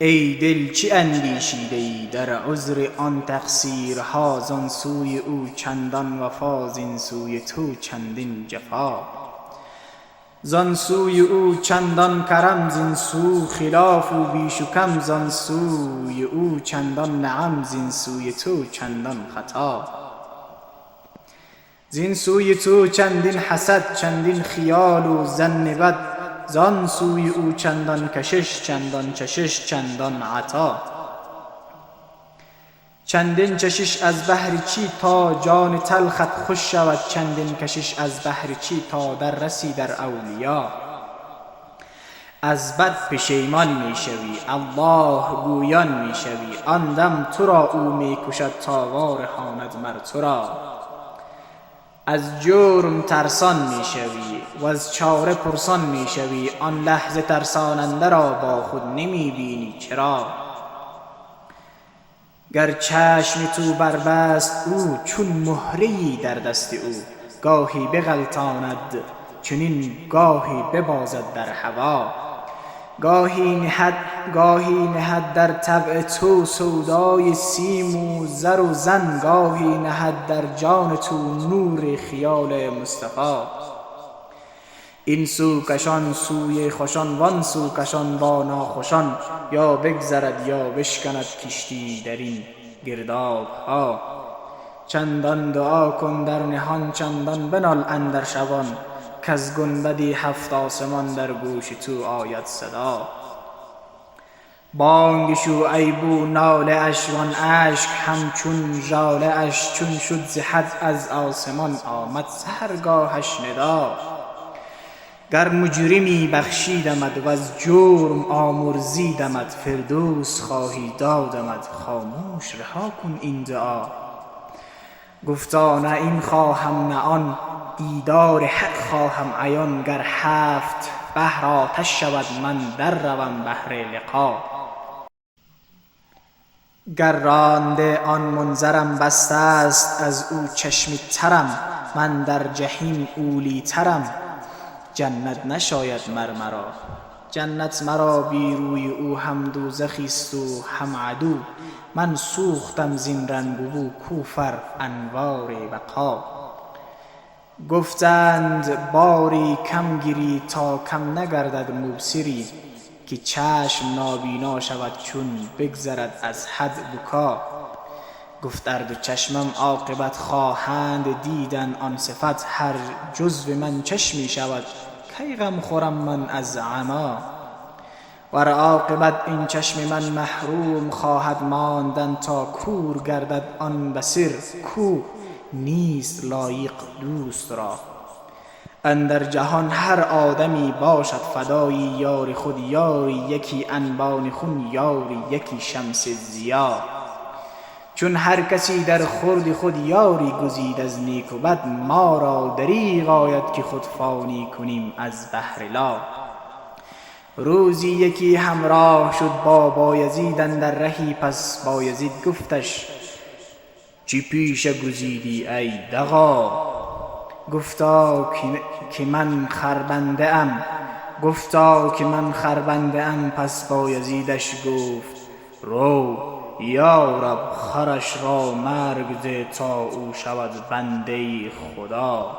ای دل چه اندیشیده ای در عذر آن تقصیرها، زان سوی او چندان وفا، زین سوی تو چندین جفا. زان سوی او چندان کرم، زین سو خلاف و بیش و کم. زان سوی او چندان نعم، زین سوی تو چندان خطا. زین سوی تو چندین حسد، چندین خیال و ظن بد. زان سوی او چندان کشش، چندان چشش، چندان عطا. چندین چشش از بهر چی تا جان تلخت خوش شود، چندین کشش از بهر چی تا در رسی در اولیا. از بد پشیمان می شوی، الله گویان می شوی، آن دم تو را او می کشد تا وارهاند مر تو را. از جرم ترسان می شوی و از چاره پرسان می شوی، آن لحظه ترساننده را با خود نمی بینی چرا. گر چشم تو بربست او، چون مهره‌ای در دست او. گاهی بغلطاند چنین، گاهی ببازد در هوا. گاهی نهد در طبع تو سودای سیم و زر و زن. گاهی نهد در جان تو نور خیال مصطفی. این سو کشان سوی خوشان، وان سو کشان با ناخوشان. یا بگذرد یا بشکند کشتی در این گرداب ها. چندان دعا کن در نهان، چندان بنال اندر شبان. کز گنبدی هفت آسمان در گوش تو آید صدا. بانگ شعیب و ناله اش، وان اشک همچون ژاله اش. چون شد ز حد از آسمان، آمد سحرگاهش ندا. گر مجرمی بخشیدمت وز جرم آمرزیدمت، فردوس خواهی دادمت، خاموش رها کن این دعا. گفتا نه این خواهم نه آن، دیدار حق خواهم عیان. گر هفت بحر آتش شود، من در روم بحر لقا. گر رانده آن منظرم بسته است از او چشم ترم، من در جحیم اولی ترم. جنت نشاید مرا، جنت مرا بی روی او. هم دوزخی است و هم عدو، من سوختم زین رنگ و بو. کوفر انوار بقا. گفتند باری کم گیری تا کم نگردد موسری، که چشم نابینا شود چون بگذرد از حد بکا. گفت ار دو چشمم عاقبت خواهند دیدن آن صفت، هر جزو من چشمی شود، کی غم خورم من از عمی. ور عاقبت این چشم من محروم خواهد ماندن، تا کور گردد آن بصیر کو نیست لایق دوست را. اندر جهان هر آدمی باشد فدای یار خود، یاری یکی انبان خون، یاری یکی شمس ضیا. چون هر کسی در خورد خود یاری گزید از نیک و بد، ما را دریغ آید که خود فانی کنیم از بهر لا. روزی یکی همراه شد با بایزید اندر رهی، پس بایزید گفتش چی پیشه گزیدی ای دغا. گفتا که من خربنده ام. پس بایزیدش گفت رو یا رب، خرش را مرگ ده تا او شود بنده خدا.